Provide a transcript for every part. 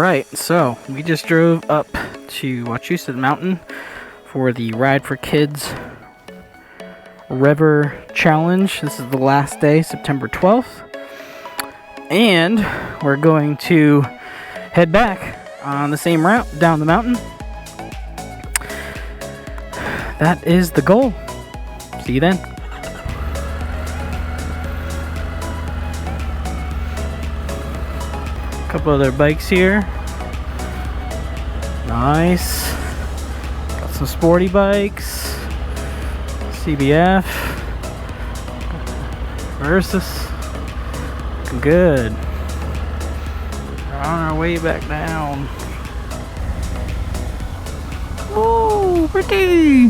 Alright, so we just drove up to Wachusett Mountain for the Ride for Kids REVER challenge. This is the last day, September 12th. And we're going to head back on the same route down the mountain. That is the goal. See you then. Couple other bikes here. Nice. Got some sporty bikes. CBF. Versus. Looking good. We're on our way back down. Ooh, pretty.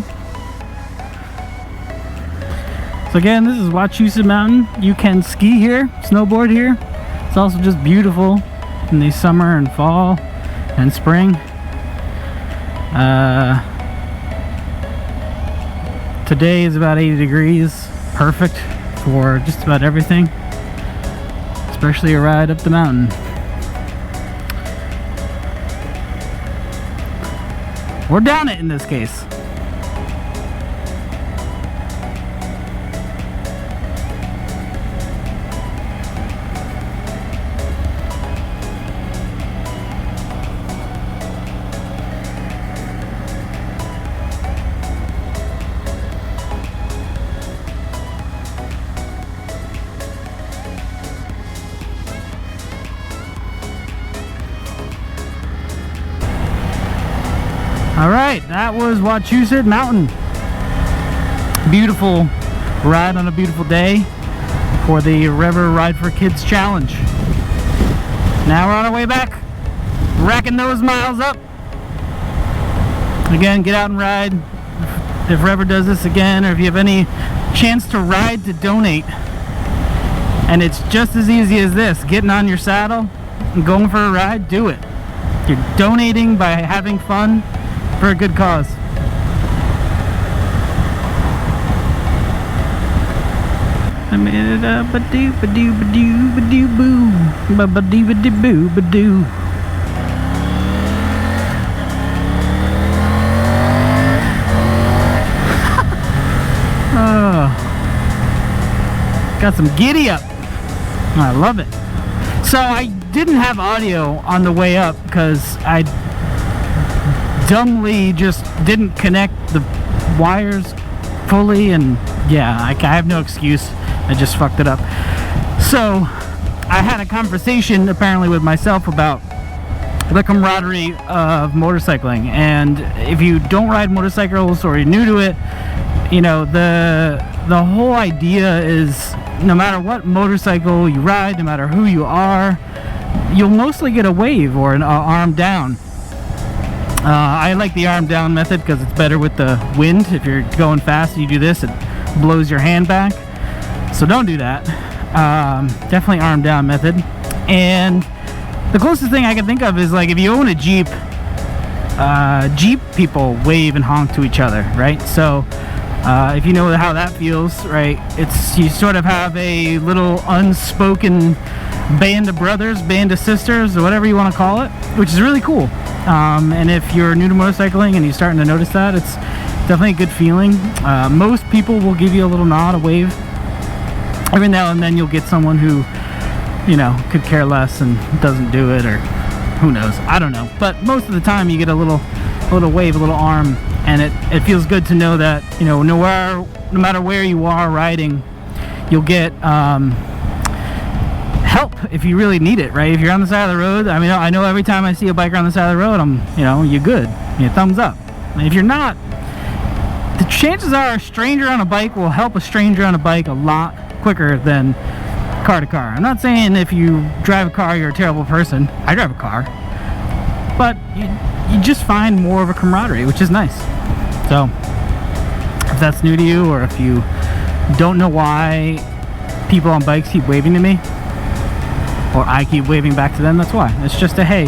So again, this is Wachusett Mountain. You can ski here, snowboard here. It's also just beautiful in the summer and fall and spring. Today is about 80 degrees, perfect for just about everything, especially a ride up the mountain. Or down it in this case. Alright, that was Wachusett Mountain. Beautiful ride on a beautiful day for the REVER Ride for Kids Challenge. Now we're on our way back, racking those miles up. Again, get out and ride. If REVER does this again, or if you have any chance to ride to donate. And it's just as easy as this, getting on your saddle and going for a ride, do it. You're donating by having fun for a good cause. I made it up a doo ba doo ba doo ba doo boo ba ba doo ba doo boo ba doo. Got some giddy up. I love it. So I didn't have audio on the way up because I dumbly just didn't connect the wires fully, and yeah, I have no excuse. I just fucked it up. So I had a conversation apparently with myself about the camaraderie of motorcycling, and if you don't ride motorcycles or you're new to it, you know, the whole idea is no matter what motorcycle you ride, no matter who you are, you'll mostly get a wave or an arm down. I like the arm down method because it's better with the wind. If you're going fast and you do this, it blows your hand back. So don't do that. Definitely arm down method. And the closest thing I can think of is like if you own a Jeep, Jeep people wave and honk to each other, right? So if you know how that feels, right, it's you sort of have a little unspoken band of brothers, band of sisters, or whatever you want to call it, which is really cool. And if you're new to motorcycling and you're starting to notice that, it's definitely a good feeling. Most people will give you a little nod, a wave. Every now and then you'll get someone who, you know, could care less and doesn't do it, or who knows, I don't know. But most of the time you get a little wave, a little arm, and it feels good to know that, you know, no matter where you are riding, you'll get help if you really need it, right? If you're on the side of the road, I mean, I know every time I see a biker on the side of the road, you're good. Thumbs up. And if you're not, the chances are a stranger on a bike will help a stranger on a bike a lot quicker than car to car. I'm not saying if you drive a car you're a terrible person. I drive a car, but you just find more of a camaraderie, which is nice. So if that's new to you, or if you don't know why people on bikes keep waving to me, or I keep waving back to them, that's why. It's just a hey.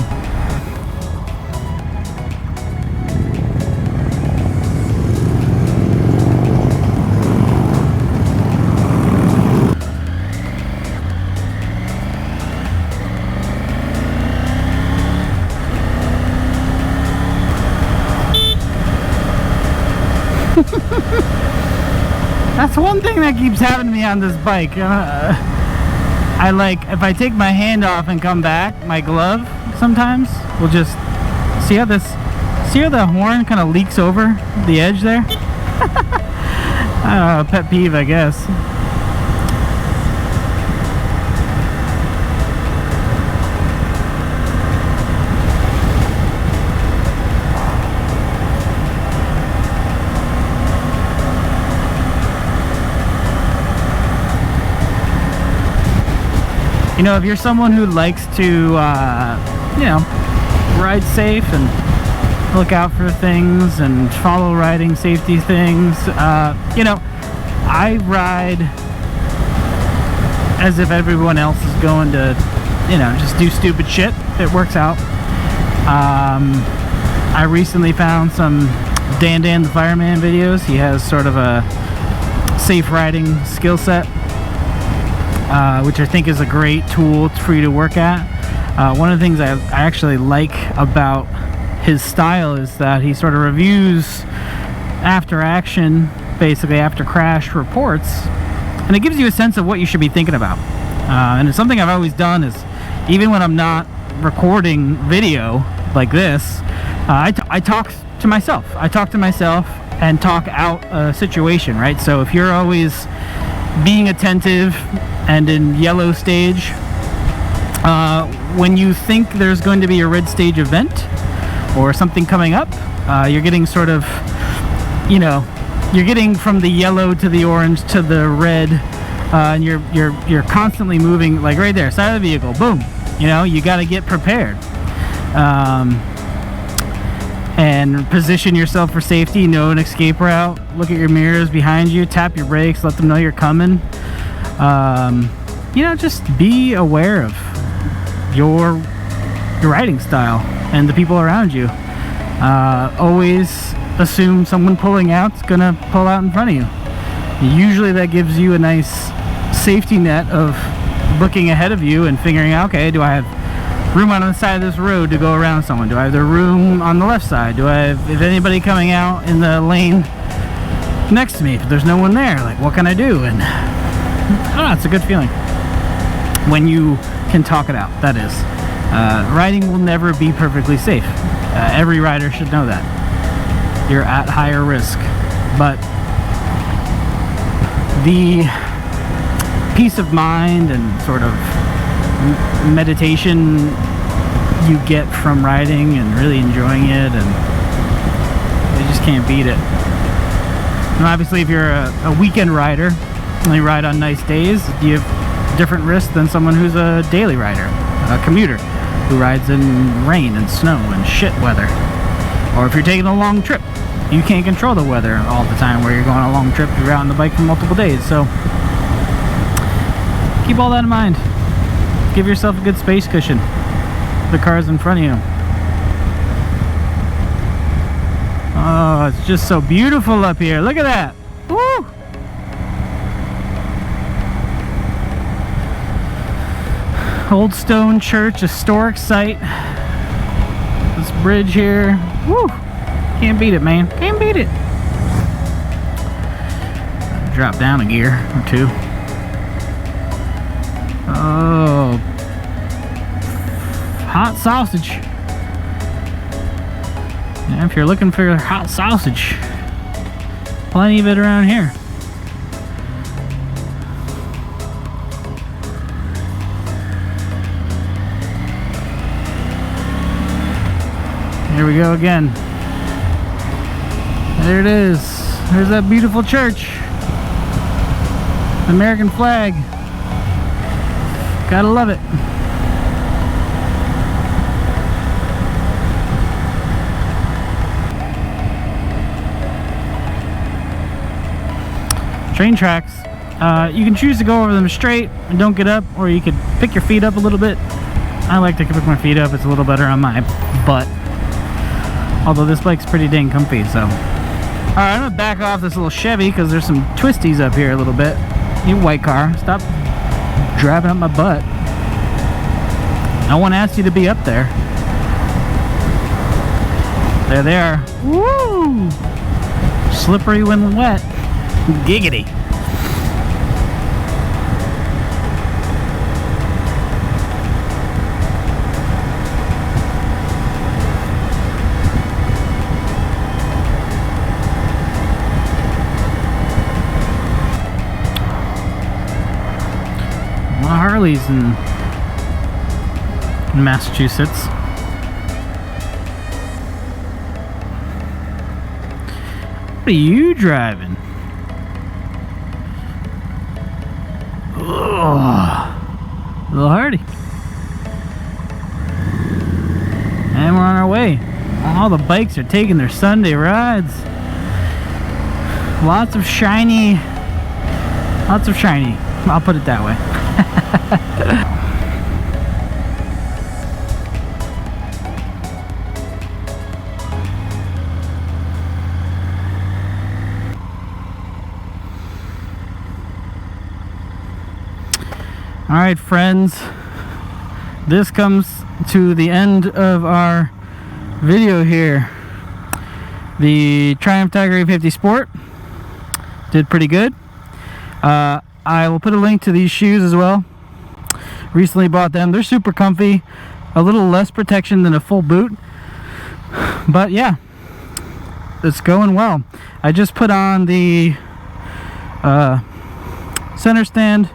one thing that keeps happening to me on this bike. I like, if I take my hand off and come back, my glove sometimes will just, see how the horn kind of leaks over the edge there? I don't know, pet peeve, I guess. You know, if you're someone who likes to, you know, ride safe and look out for things and follow riding safety things, you know, I ride as if everyone else is going to, you know, just do stupid shit. It works out. I recently found some Dan the Fireman videos. He has sort of a safe riding skill set, which I think is a great tool for you to work at. One of the things I actually like about his style is that he sort of reviews after action, basically after crash reports, and it gives you a sense of what you should be thinking about. And it's something I've always done is, even when I'm not recording video like this, I talk to myself. I talk to myself and talk out a situation, right? So if you're always being attentive and in yellow stage, when you think there's going to be a red stage event or something coming up, you're getting sort of, you know, you're getting from the yellow to the orange to the red, and you're constantly moving, like right there, side of the vehicle, boom. You know, you got to get prepared, and position yourself for safety. Know an escape route. Look at your mirrors behind you. Tap your brakes. Let them know you're coming. You know, just be aware of your riding style and the people around you. Always assume someone pulling out is gonna pull out in front of you. Usually that gives you a nice safety net of looking ahead of you and figuring out, okay, do I have room on the side of this road to go around someone? Do I have the room on the left side? Do I have, is anybody coming out in the lane next to me? If there's no one there, like, what can I do? And I don't know, it's a good feeling when you can talk it out, that is. Riding will never be perfectly safe. Every rider should know that. You're at higher risk, but the peace of mind and sort of meditation you get from riding and really enjoying it, and you just can't beat it. And obviously if you're a weekend rider, only ride on nice days, you have different risk than someone who's a daily rider, a commuter who rides in rain and snow and shit weather. Or if you're taking a long trip, you can't control the weather all the time where you're going on a long trip, you're out on the bike for multiple days. So keep all that in mind. Give yourself a good space cushion. The car's in front of you. Oh, it's just so beautiful up here. Look at that. Woo! Old stone church, historic site. This bridge here. Woo! Can't beat it, man. Can't beat it. Drop down a gear or two. Oh. Hot sausage. Yeah, if you're looking for hot sausage, plenty of it around here. Here we go again. There it is. There's that beautiful church. American flag. Gotta love it. Train tracks. You can choose to go over them straight and don't get up, or you could pick your feet up a little bit. I like to pick my feet up. It's a little better on my butt. Although this bike's pretty dang comfy, so. Alright, I'm gonna back off this little Chevy because there's some twisties up here a little bit. You white car, stop driving up my butt. No one asked you to be up there. There they are. Woo! Slippery when wet. Giggity. lot of Harleys in Massachusetts. What are you driving? Oh, little Hardy. And we're on our way. All the bikes are taking their Sunday rides. Lots of shiny. I'll put it that way. All right, friends, this comes to the end of our video here. The Triumph Tiger 850 Sport did pretty good. I will put a link to these shoes as well. Recently bought them. They're super comfy, a little less protection than a full boot, but yeah, it's going well. I just put on the center stand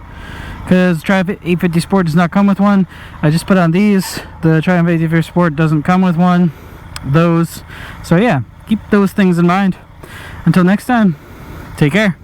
because Triumph 850 Sport does not come with one. I just put on these. The Triumph 850 Sport doesn't come with one. So yeah, keep those things in mind. Until next time, take care.